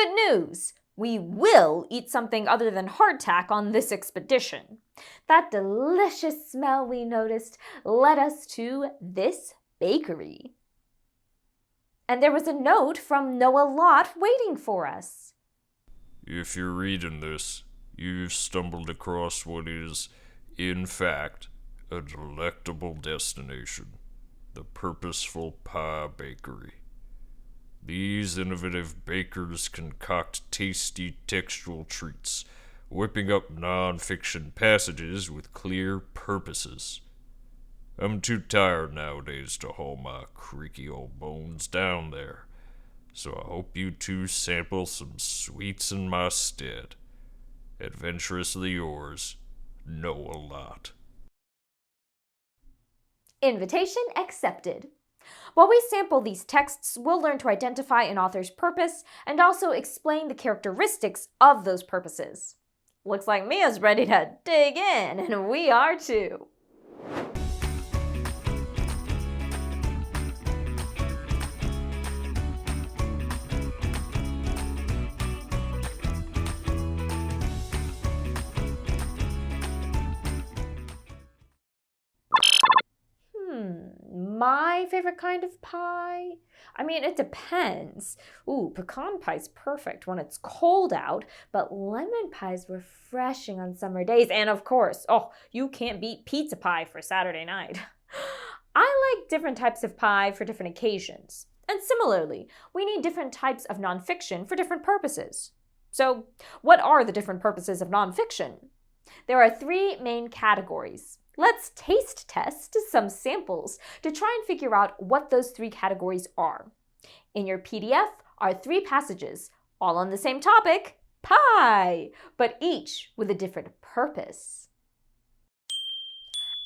Good news! We will eat something other than hardtack on this expedition. That delicious smell we noticed led us to this bakery. And there was a note from Noah Lott waiting for us. If you're reading this, you've stumbled across what is, in fact, a delectable destination, the Purposeful Pie Bakery. These innovative bakers concoct tasty textual treats, whipping up non-fiction passages with clear purposes. I'm too tired nowadays to haul my creaky old bones down there, so I hope you two sample some sweets in my stead. Adventurously yours, Noah Lott. Invitation accepted. While we sample these texts, we'll learn to identify an author's purpose and also explain the characteristics of those purposes. Looks like Mia's ready to dig in, and we are too. My favorite kind of pie? I mean, it depends. Ooh, pecan pie's perfect when it's cold out, but lemon pie's refreshing on summer days. And of course, you can't beat pizza pie for Saturday night. I like different types of pie for different occasions. And similarly, we need different types of nonfiction for different purposes. So, what are the different purposes of nonfiction? There are 3 main categories. Let's taste test some samples to try and figure out what those 3 categories are. In your PDF are 3 passages, all on the same topic, pie, but each with a different purpose.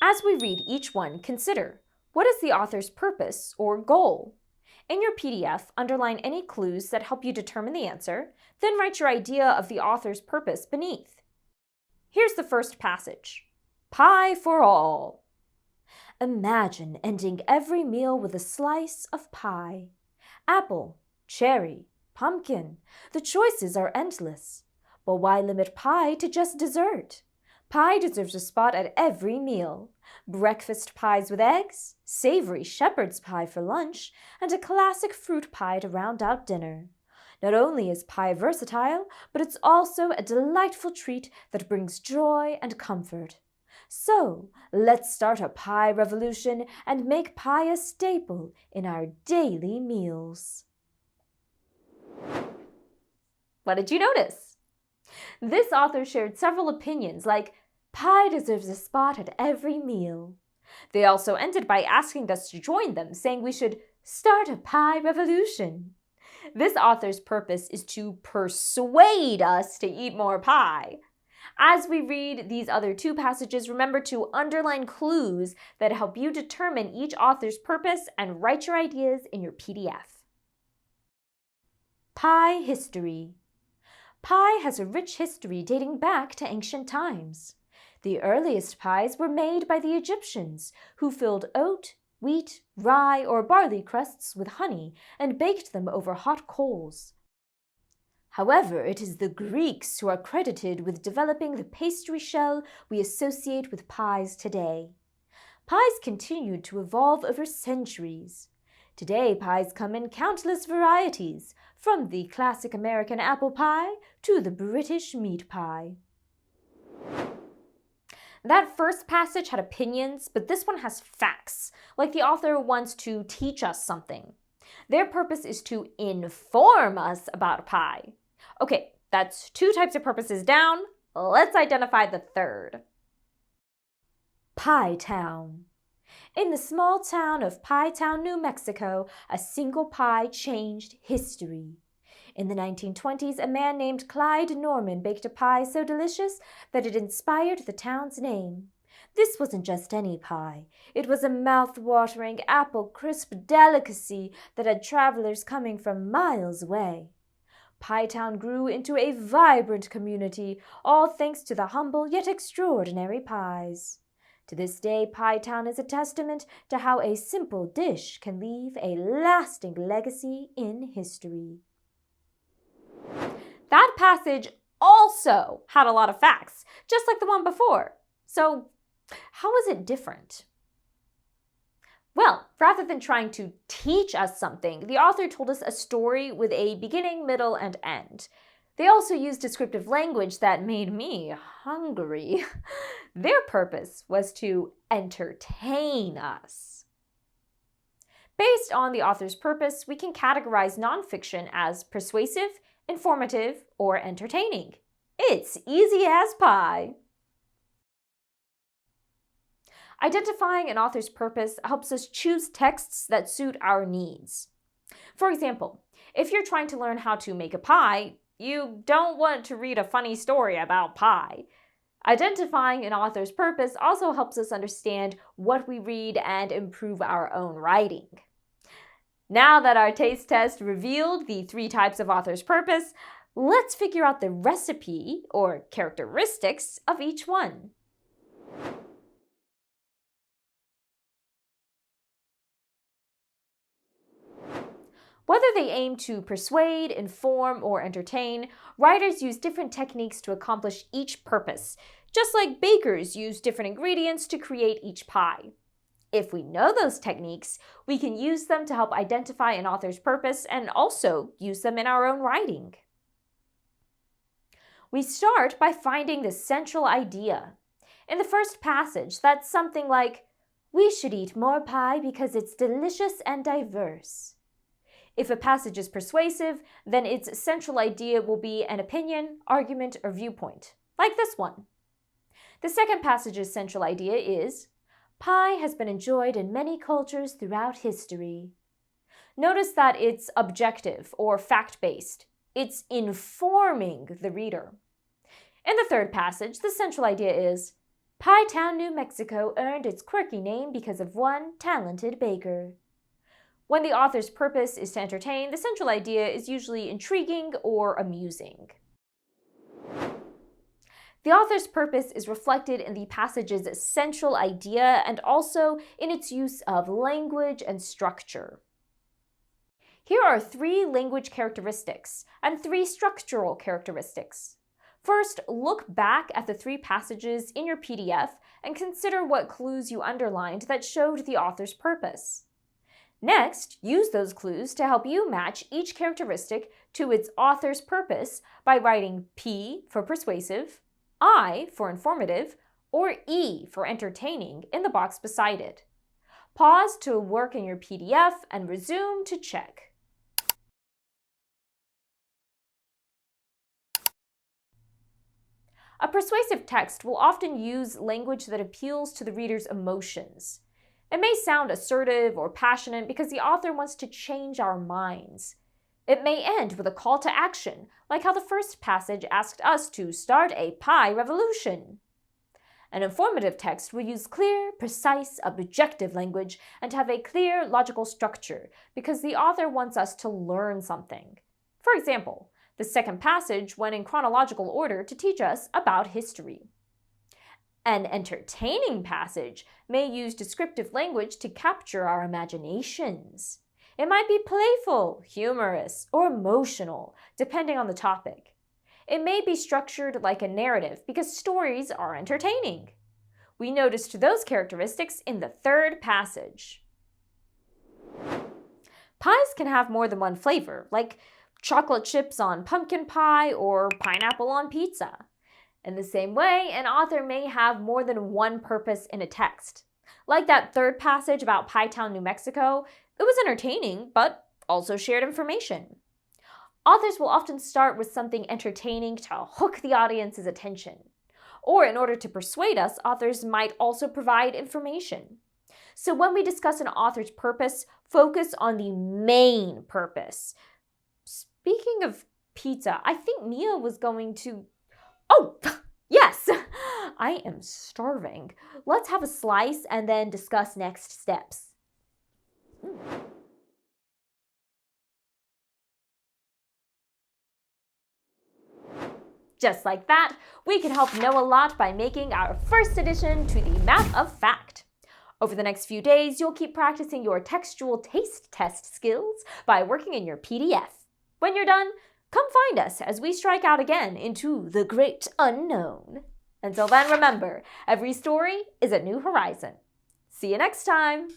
As we read each one, consider, what is the author's purpose or goal? In your PDF, underline any clues that help you determine the answer, then write your idea of the author's purpose beneath. Here's the first passage. Pie for all. Imagine ending every meal with a slice of pie. Apple, cherry, pumpkin. The choices are endless. But why limit pie to just dessert? Pie deserves a spot at every meal. Breakfast pies with eggs, savory shepherd's pie for lunch, and a classic fruit pie to round out dinner. Not only is pie versatile, but it's also a delightful treat that brings joy and comfort. So, let's start a pie revolution and make pie a staple in our daily meals. What did you notice? This author shared several opinions like, pie deserves a spot at every meal. They also ended by asking us to join them, saying we should start a pie revolution. This author's purpose is to persuade us to eat more pie. As we read these other 2 passages, remember to underline clues that help you determine each author's purpose and write your ideas in your PDF. Pie history. Pie has a rich history dating back to ancient times. The earliest pies were made by the Egyptians, who filled oat, wheat, rye, or barley crusts with honey and baked them over hot coals. However, it is the Greeks who are credited with developing the pastry shell we associate with pies today. Pies continued to evolve over centuries. Today, pies come in countless varieties, from the classic American apple pie to the British meat pie. That first passage had opinions, but this one has facts, like the author wants to teach us something. Their purpose is to inform us about pie. Okay, that's 2 types of purposes down. Let's identify the third. Pie Town. In the small town of Pie Town, New Mexico, a single pie changed history. In the 1920s, a man named Clyde Norman baked a pie so delicious that it inspired the town's name. This wasn't just any pie. It was a mouth-watering, apple-crisp delicacy that had travelers coming from miles away. Pie Town grew into a vibrant community, all thanks to the humble yet extraordinary pies. To this day, Pie Town is a testament to how a simple dish can leave a lasting legacy in history. that passage also had a lot of facts, just like the one before. So, how was it different? Well, rather than trying to teach us something, the author told us a story with a beginning, middle, and end. They also used descriptive language that made me hungry. Their purpose was to entertain us. Based on the author's purpose, we can categorize nonfiction as persuasive, informative, or entertaining. It's easy as pie. Identifying an author's purpose helps us choose texts that suit our needs. For example, if you're trying to learn how to make a pie, you don't want to read a funny story about pie. Identifying an author's purpose also helps us understand what we read and improve our own writing. Now that our taste test revealed the 3 types of author's purpose, let's figure out the recipe or characteristics of each one. Whether they aim to persuade, inform, or entertain, writers use different techniques to accomplish each purpose, just like bakers use different ingredients to create each pie. If we know those techniques, we can use them to help identify an author's purpose and also use them in our own writing. We start by finding the central idea. In the first passage, that's something like, "We should eat more pie because it's delicious and diverse." If a passage is persuasive, then its central idea will be an opinion, argument, or viewpoint, like this one. The second passage's central idea is, "Pie has been enjoyed in many cultures throughout history." Notice that it's objective or fact-based. It's informing the reader. In the third passage, the central idea is, "Pie Town, New Mexico earned its quirky name because of one talented baker." When the author's purpose is to entertain, the central idea is usually intriguing or amusing. The author's purpose is reflected in the passage's central idea and also in its use of language and structure. Here are 3 language characteristics and 3 structural characteristics. First, look back at the 3 passages in your PDF and consider what clues you underlined that showed the author's purpose. Next, use those clues to help you match each characteristic to its author's purpose by writing P for persuasive, I for informative, or E for entertaining in the box beside it. Pause to work in your PDF and resume to check. A persuasive text will often use language that appeals to the reader's emotions. It may sound assertive or passionate because the author wants to change our minds. It may end with a call to action, like how the first passage asked us to start a pie revolution. An informative text will use clear, precise, objective language and have a clear, logical structure because the author wants us to learn something. For example, the second passage went in chronological order to teach us about history. An entertaining passage may use descriptive language to capture our imaginations. It might be playful, humorous, or emotional, depending on the topic. It may be structured like a narrative because stories are entertaining. We noticed those characteristics in the third passage. Pies can have more than one flavor, like chocolate chips on pumpkin pie or pineapple on pizza. In the same way, an author may have more than one purpose in a text. Like that third passage about Pie Town, New Mexico, it was entertaining, but also shared information. Authors will often start with something entertaining to hook the audience's attention. Or in order to persuade us, authors might also provide information. So when we discuss an author's purpose, focus on the main purpose. Speaking of pizza, I think Mia was going to... Oh, yes! I am starving. Let's have a slice and then discuss next steps. Just like that, we can help know a lot by making our first addition to the Map of Fact. Over the next few days, you'll keep practicing your textual taste test skills by working in your PDF. When you're done, Come find us as we strike out again into the great unknown. Until then, remember, every story is a new horizon. See you next time.